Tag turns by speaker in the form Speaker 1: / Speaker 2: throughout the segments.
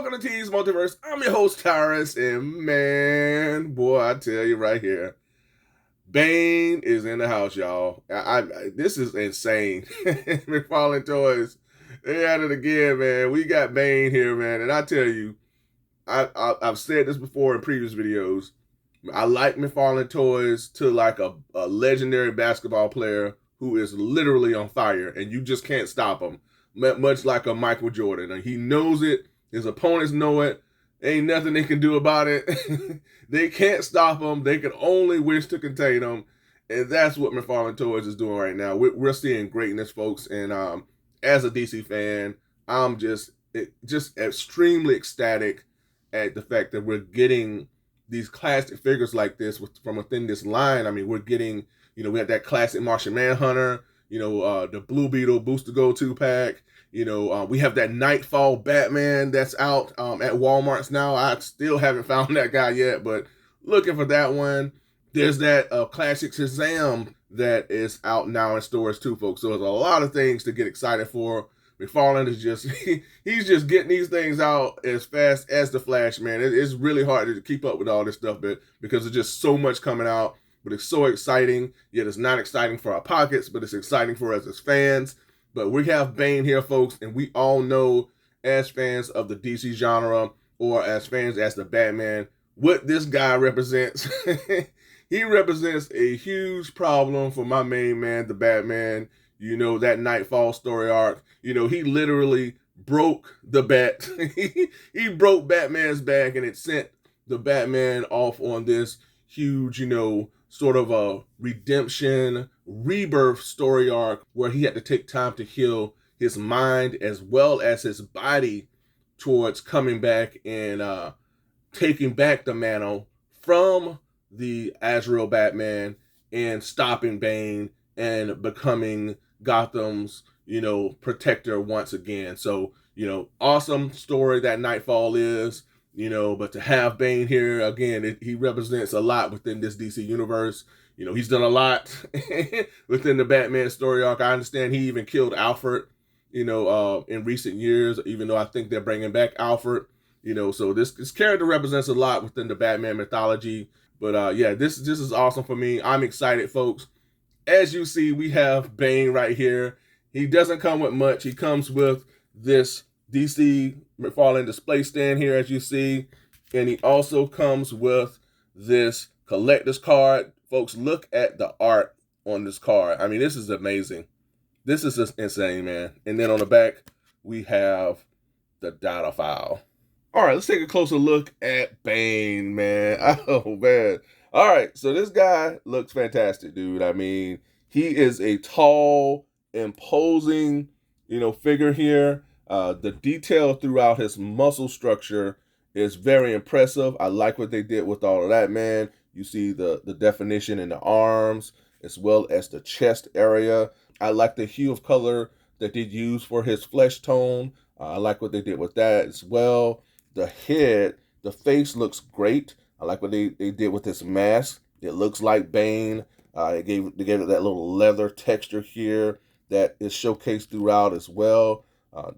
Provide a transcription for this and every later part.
Speaker 1: welcome to T's Multiverse. I'm your host, Tyrus, and man, boy, I tell you right here, Bane is in the house, y'all. This is insane. McFarlane Toys, they at it again, man. We got Bane here, man, and I tell you, I've said this before in previous videos. I like McFarlane Toys to like a legendary basketball player who is literally on fire, and you just can't stop him. Much like a Michael Jordan. And he knows it. His opponents know it. Ain't nothing they can do about it. They can't stop him. They can only wish to contain him. And that's what McFarlane Toys is doing right now. We're seeing greatness, folks. And as a DC fan, I'm just extremely ecstatic at the fact that we're getting these classic figures like this from within this line. I mean, we're getting, we have that classic Martian Manhunter, the Blue Beetle Booster Gold 2-pack. We have that Nightfall Batman that's out at Walmart's now. I still haven't found that guy yet, but looking for that one. There's that classic Shazam that is out now in stores too, folks. So there's a lot of things to get excited for. McFarlane is he's just getting these things out as fast as the Flash, man. It's really hard to keep up with all this stuff, but because there's just so much coming out. But it's so exciting, yet it's not exciting for our pockets, but it's exciting for us as fans. But we have Bane here, folks, and we all know as fans of the DC genre or as fans as the Batman, what this guy represents. He represents a huge problem for my main man, the Batman. That Nightfall story arc. He literally broke the bat. He broke Batman's back, and it sent the Batman off on this huge, sort of a redemption, rebirth story arc where he had to take time to heal his mind as well as his body towards coming back and taking back the mantle from the Azrael Batman and stopping Bane and becoming Gotham's, protector once again. So, awesome story that Nightfall is. But to have Bane here, again, he represents a lot within this DC universe. He's done a lot within the Batman story arc. I understand he even killed Alfred, in recent years, even though I think they're bringing back Alfred. So this character represents a lot within the Batman mythology. But yeah, this is awesome for me. I'm excited, folks. As you see, we have Bane right here. He doesn't come with much. He comes with this DC McFarlane display stand here, as you see, and he also comes with this collector's card. Folks, look at the art on this card. I mean, this is amazing. This is just insane, man. And then on the back, we have the data file. All right, let's take a closer look at Bane, man. Oh, man. All right, so this guy looks fantastic, dude. I mean, he is a tall, imposing, figure here. The detail throughout his muscle structure is very impressive. I like what they did with all of that, man. You see the definition in the arms as well as the chest area. I like the hue of color that they used for his flesh tone. I like what they did with that as well. The head, the face looks great. I like what they did with this mask. It looks like Bane. They gave it that little leather texture here that is showcased throughout as well.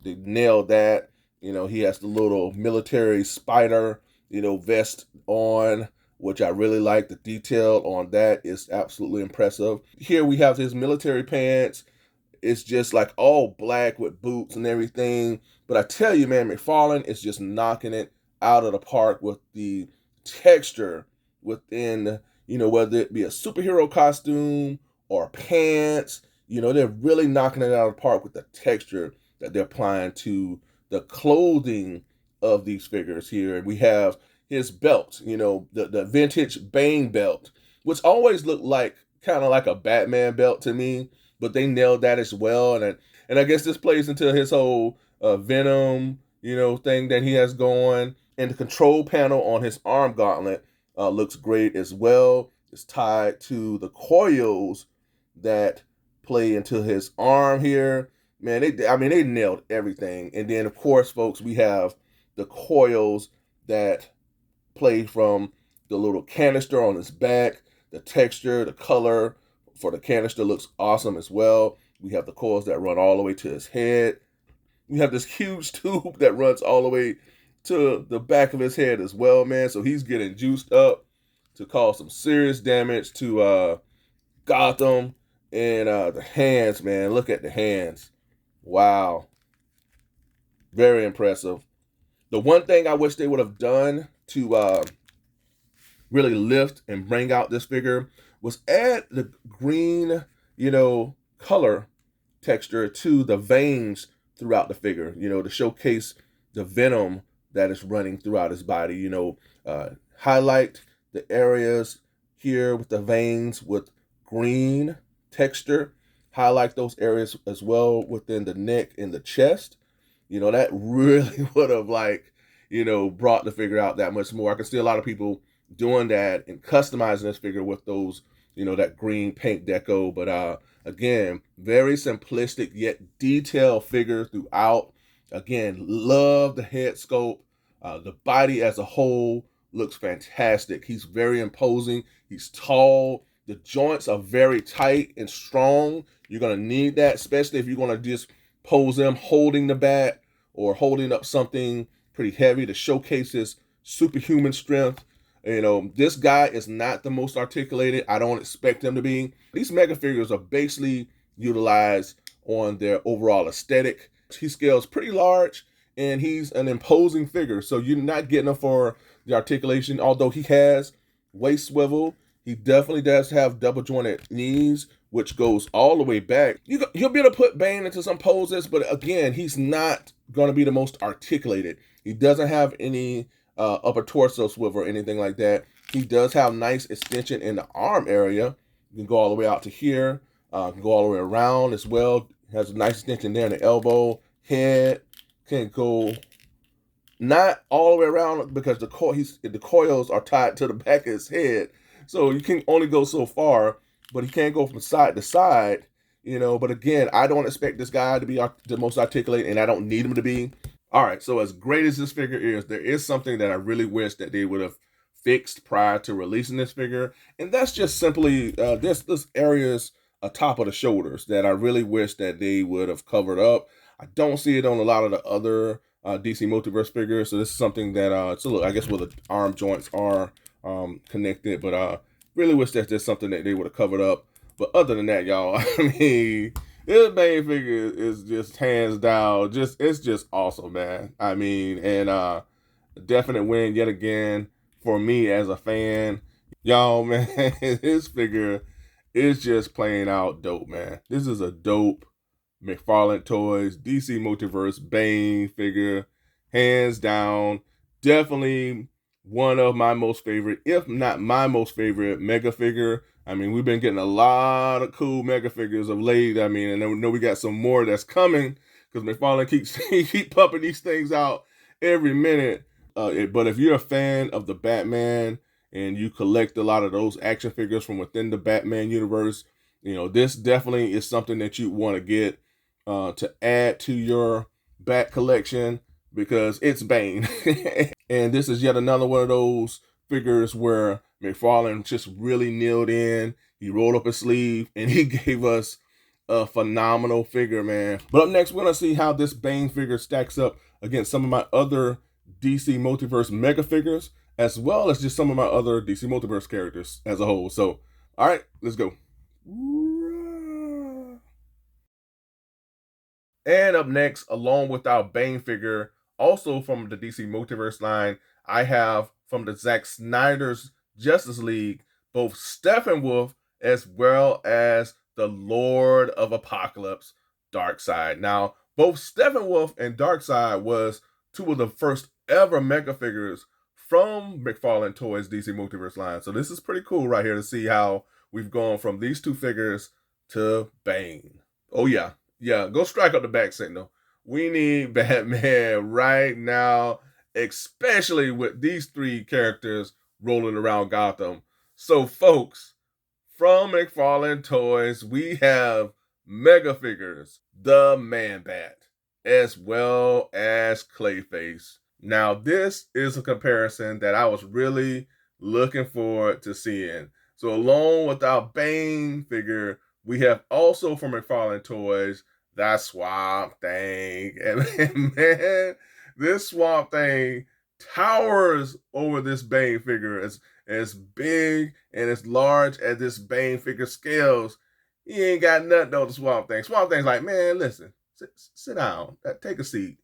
Speaker 1: They nailed that. He has the little military spider, vest on, which I really like. The detail on that is absolutely impressive. Here we have his military pants. It's just like all black with boots and everything. But I tell you, man, McFarlane is just knocking it out of the park with the texture within, whether it be a superhero costume or pants. They're really knocking it out of the park with the texture that they're applying to the clothing of these figures here. And we have his belt, the vintage Bane belt, which always looked like kind of like a Batman belt to me, but they nailed that as well. And I guess this plays into his whole Venom, thing that he has going. And the control panel on his arm gauntlet looks great as well. It's tied to the coils that play into his arm here. Man, they nailed everything. And then, of course, folks, we have the coils that play from the little canister on his back. The texture, the color for the canister looks awesome as well. We have the coils that run all the way to his head. We have this huge tube that runs all the way to the back of his head as well, man. So he's getting juiced up to cause some serious damage to Gotham. And the hands, man. Look at the hands. Wow. Very impressive. The one thing I wish they would have done to really lift and bring out this figure was add the green, color texture to the veins throughout the figure, to showcase the venom that is running throughout his body, highlight the areas here with the veins with green texture, highlight those areas as well within the neck and the chest. That really would have brought the figure out that much more. I can see a lot of people doing that and customizing this figure with those, that green paint deco. But again, very simplistic yet detailed figure throughout. Again, love the head sculpt. The body as a whole looks fantastic. He's very imposing. He's tall. The joints are very tight and strong. You're going to need that, especially if you're going to just pose him holding the bat or holding up something pretty heavy to showcase his superhuman strength. This guy is not the most articulated. I don't expect him to be. These mega figures are basically utilized on their overall aesthetic. He scales pretty large, and he's an imposing figure. So you're not getting him for the articulation, although he has waist swivel. He definitely does have double jointed knees, which goes all the way back. You'll be able to put Bane into some poses, but again, he's not going to be the most articulated. He doesn't have any upper torso swivel or anything like that. He does have nice extension in the arm area. You can go all the way out to here. Can go all the way around as well. Has a nice extension there in the elbow. Head can go not all the way around because the coils are tied to the back of his head. So you can only go so far, but he can't go from side to side, But again, I don't expect this guy to be the most articulate, and I don't need him to be. All right, so as great as this figure is, there is something that I really wish that they would have fixed prior to releasing this figure, and that's just simply this areas atop of the shoulders that I really wish that they would have covered up. I don't see it on a lot of the other DC Multiverse figures, so this is something that I guess where the arm joints are connected, but really wish that there's something that they would have covered up. But other than that, y'all, I mean, this Bane figure is just hands down, it's just awesome, man. I mean, and definite win yet again for me as a fan. Y'all, man, this figure is just playing out dope, man. This is a dope McFarlane Toys DC Multiverse Bane figure, hands down. Definitely one of my most favorite, if not my most favorite, mega figure. I mean, we've been getting a lot of cool mega figures of late. I mean, and I know we got some more that's coming because McFarlane keep pumping these things out every minute. But if you're a fan of the Batman and you collect a lot of those action figures from within the Batman universe, this definitely is something that you want to get to add to your Bat collection because it's Bane. And this is yet another one of those figures where McFarlane just really kneeled in. He rolled up his sleeve and he gave us a phenomenal figure, man. But up next, we're going to see how this Bane figure stacks up against some of my other DC Multiverse mega figures, as well as just some of my other DC Multiverse characters as a whole. So, all right, let's go. And up next, along with our Bane figure, also from the DC Multiverse line, I have from the Zack Snyder's Justice League, both Steppenwolf as well as the Lord of Apocalypse, Darkseid. Now, both Steppenwolf and Darkseid was two of the first ever mega figures from McFarlane Toys DC Multiverse line. So this is pretty cool right here to see how we've gone from these two figures to Bane. Oh yeah, go strike up the back signal. We need Batman right now, especially with these three characters rolling around Gotham. So folks, from McFarlane Toys, we have mega figures, the Man-Bat, as well as Clayface. Now, this is a comparison that I was really looking forward to seeing. So along with our Bane figure, we have also from McFarlane Toys, that Swamp Thing. And man, This Swamp Thing towers over this Bane figure as big and as large as this Bane figure scales. He ain't got nothing on the Swamp Thing. Swamp Thing's like, man, listen, sit down, take a seat.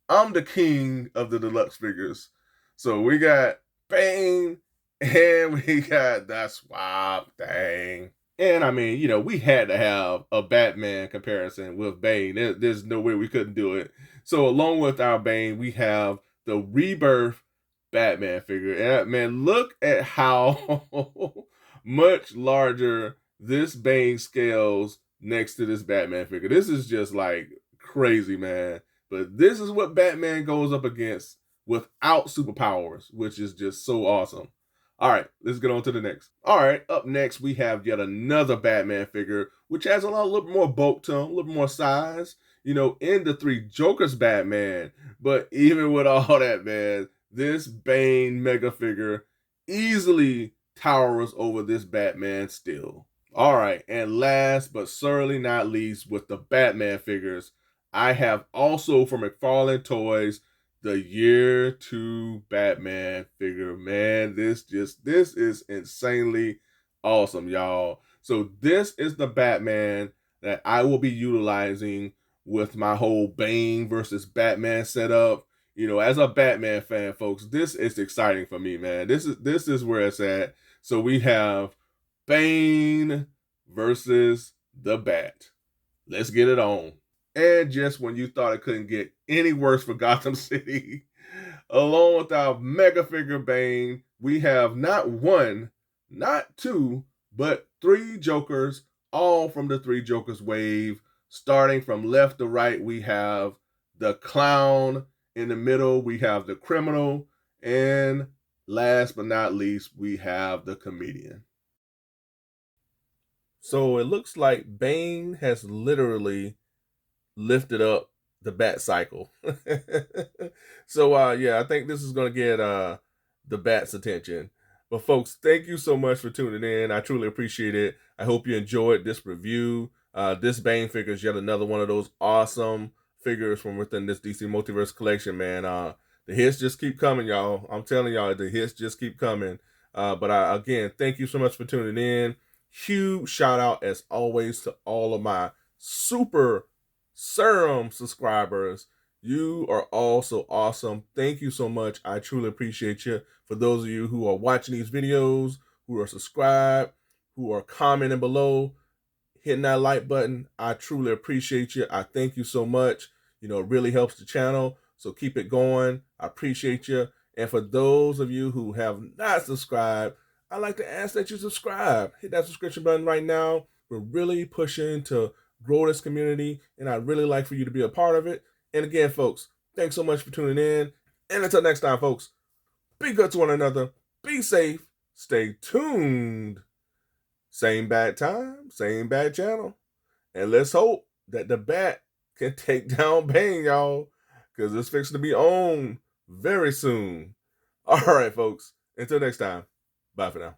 Speaker 1: I'm the king of the deluxe figures. So we got Bane and we got the Swamp Thing. And I mean, you know, we had to have a Batman comparison with Bane. There's no way we couldn't do it. So along with our Bane, we have the Rebirth Batman figure. And man, look at how much larger this Bane scales next to this Batman figure. This is just like crazy, man. But this is what Batman goes up against without superpowers, which is just so awesome. All right, let's get on to the next. All right, up next, we have yet another Batman figure, which has a little bit more bulk to him, a little bit more size, you know, in the Three Jokers Batman. But even with all that, man, this Bane mega figure easily towers over this Batman still. All right, and last but certainly not least, with the Batman figures, I have also from McFarlane Toys the Year 2 Batman figure. Man, this is insanely awesome, y'all. So this is the Batman that I will be utilizing with my whole Bane versus Batman setup. You know, as a Batman fan, folks, this is exciting for me, man. This is where it's at. So we have Bane versus the Bat. Let's get it on. And just when you thought it couldn't get any worse for Gotham City, along with our mega figure Bane, we have not one, not two, but three Jokers, all from the Three Jokers wave. Starting from left to right, we have the Clown. In the middle, we have the Criminal. And last but not least, we have the Comedian. So it looks like Bane has literally lifted up the Bat cycle. So yeah, I think this is going to get the Bat's attention. But folks, thank you so much for tuning in. I truly appreciate it. I hope you enjoyed this review. This Bane figure is yet another one of those awesome figures from within this DC Multiverse collection, man. The hits just keep coming, y'all. I'm telling y'all, the hits just keep coming. But again, thank you so much for tuning in. Huge shout out, as always, to all of my super serum subscribers. You are all so awesome. Thank you so much. I truly appreciate you. For those of you who are watching these videos, who are subscribed, who are commenting below, hitting that like button, I truly appreciate you. I thank you so much. You know, it really helps the channel. So keep it going. I appreciate you. And for those of you who have not subscribed, I'd like to ask that you subscribe. Hit that subscription button right now. We're really pushing to grow this community, and I'd really like for you to be a part of it. And again, folks, thanks so much for tuning in. And until next time, folks, be good to one another. Be safe. Stay tuned. Same bad time, same bad channel. And let's hope that the Bat can take down Bane, y'all, because it's fixing to be on very soon. All right, folks. Until next time. Bye for now.